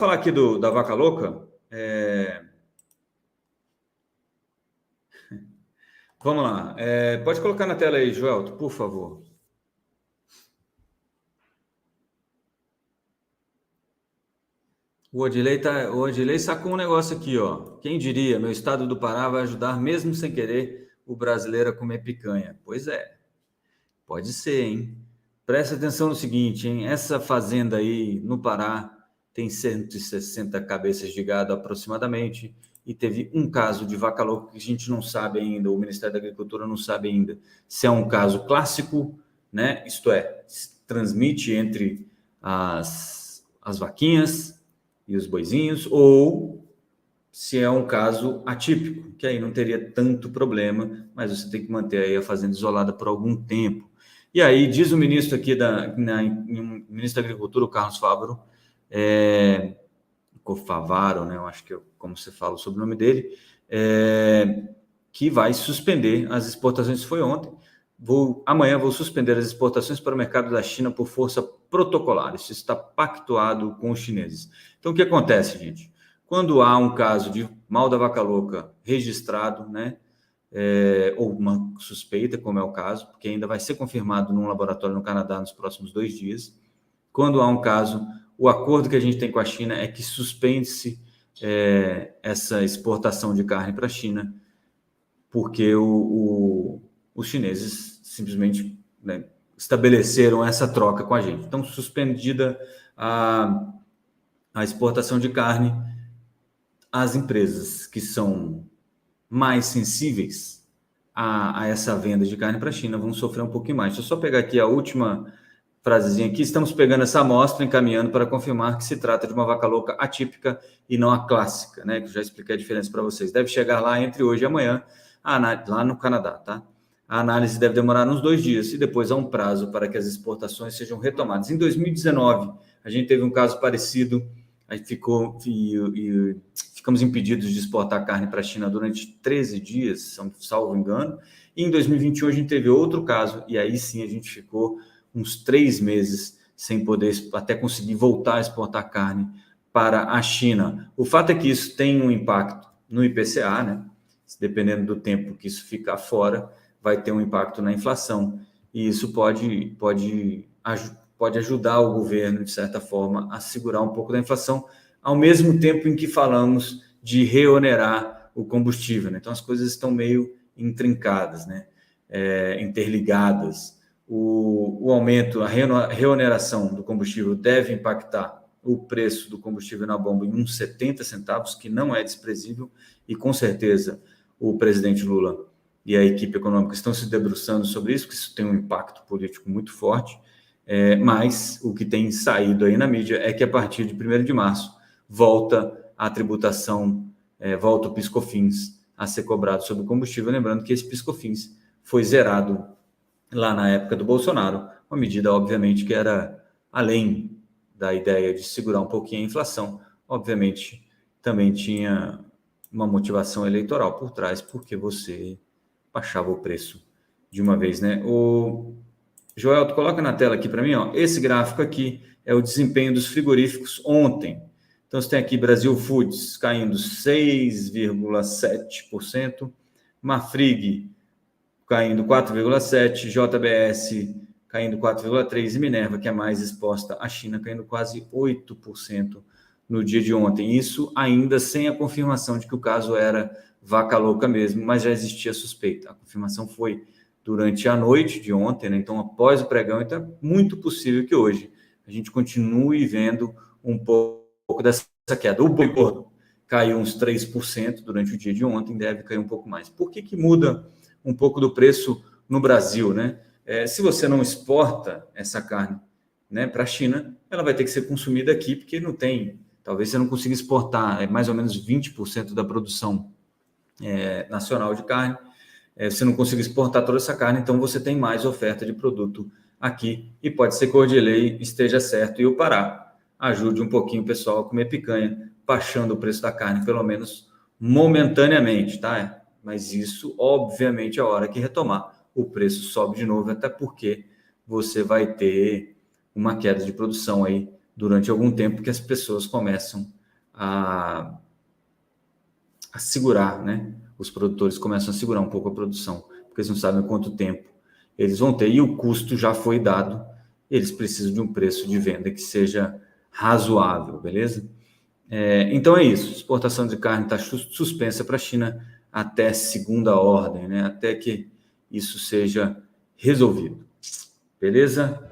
Falar aqui da vaca louca. Vamos lá. Pode colocar na tela aí, Joelto, por favor. O Odilei sacou um negócio aqui, ó. Quem diria, meu estado do Pará vai ajudar, mesmo sem querer, o brasileiro a comer picanha. Pois é, pode ser, hein? Presta atenção no seguinte, hein? Essa fazenda aí no Pará tem 160 cabeças de gado aproximadamente e teve um caso de vaca louca que a gente não sabe ainda, o Ministério da Agricultura não sabe ainda se é um caso clássico, né? Isto é, se transmite entre as vaquinhas e os boizinhos, ou se é um caso atípico, que aí não teria tanto problema, mas você tem que manter aí a fazenda isolada por algum tempo. E aí diz o ministro aqui ministro da Agricultura, o Carlos Favaro, Favaro, né? Eu acho que como você fala sobre o nome dele, que vai suspender as exportações. Foi ontem. Amanhã vou suspender as exportações para o mercado da China por força protocolar. Isso está pactuado com os chineses. Então, o que acontece, gente? Quando há um caso de mal da vaca louca registrado, né? Ou uma suspeita, como é o caso, porque ainda vai ser confirmado num laboratório no Canadá nos próximos 2 dias. Quando há um caso, o acordo que a gente tem com a China é que suspende-se essa exportação de carne para a China, porque os chineses simplesmente, né, estabeleceram essa troca com a gente. Então, suspendida a exportação de carne, as empresas que são mais sensíveis a essa venda de carne para a China vão sofrer um pouquinho mais. Deixa eu só pegar aqui a última frasezinha aqui. Estamos pegando essa amostra e encaminhando para confirmar que se trata de uma vaca louca atípica e não a clássica, né? Que eu já expliquei a diferença para vocês. Deve chegar lá entre hoje e amanhã, lá no Canadá, tá? A análise deve demorar uns 2 dias e depois há um prazo para que as exportações sejam retomadas. Em 2019, a gente teve um caso parecido, aí ficamos impedidos de exportar carne para a China durante 13 dias, salvo engano. E em 2021 a gente teve outro caso e aí sim a gente ficou uns 3 meses sem poder até conseguir voltar a exportar carne para a China. O fato é que isso tem um impacto no IPCA, né? Dependendo do tempo que isso ficar fora, vai ter um impacto na inflação. E isso pode ajudar o governo, de certa forma, a segurar um pouco da inflação, ao mesmo tempo em que falamos de reonerar o combustível, né? Então, as coisas estão meio intrincadas, né? Interligadas. O aumento, a reoneração do combustível deve impactar o preço do combustível na bomba em uns 70 centavos, que não é desprezível, e com certeza o presidente Lula e a equipe econômica estão se debruçando sobre isso, que isso tem um impacto político muito forte, mas o que tem saído aí na mídia é que a partir de 1º de março volta a tributação, volta o PIS/COFINS a ser cobrado sobre o combustível, lembrando que esse PIS/COFINS foi zerado lá na época do Bolsonaro, uma medida, obviamente, que era além da ideia de segurar um pouquinho a inflação, obviamente, também tinha uma motivação eleitoral por trás, porque você baixava o preço de uma vez, né? O Joel, tu coloca na tela aqui para mim, ó, esse gráfico aqui é o desempenho dos frigoríficos ontem. Então, você tem aqui Brasil Foods caindo 6,7%, Marfrig caindo 4,7%, JBS caindo 4,3% e Minerva, que é mais exposta à China, caindo quase 8% no dia de ontem. Isso ainda sem a confirmação de que o caso era vaca louca mesmo, mas já existia suspeita. A confirmação foi durante a noite de ontem, né? Então após o pregão, então é muito possível que hoje a gente continue vendo um pouco dessa queda. O boi gordo caiu uns 3% durante o dia de ontem, deve cair um pouco mais. Por que muda um pouco do preço no Brasil, né? Se você não exporta essa carne, né, para a China, ela vai ter que ser consumida aqui, porque não tem, talvez você não consiga exportar, mais ou menos 20% da produção nacional de carne, você não consiga exportar toda essa carne, então você tem mais oferta de produto aqui, e pode ser que o Odilei esteja certo e o Pará ajude um pouquinho o pessoal a comer picanha, baixando o preço da carne, pelo menos momentaneamente, tá? Mas isso, obviamente, a hora que retomar, o preço sobe de novo, até porque você vai ter uma queda de produção aí durante algum tempo que as pessoas começam a segurar, né? Os produtores começam a segurar um pouco a produção, porque eles não sabem quanto tempo eles vão ter, e o custo já foi dado, eles precisam de um preço de venda que seja razoável, beleza? Então é isso, exportação de carne está suspensa para a China até segunda ordem, né? Até que isso seja resolvido, beleza?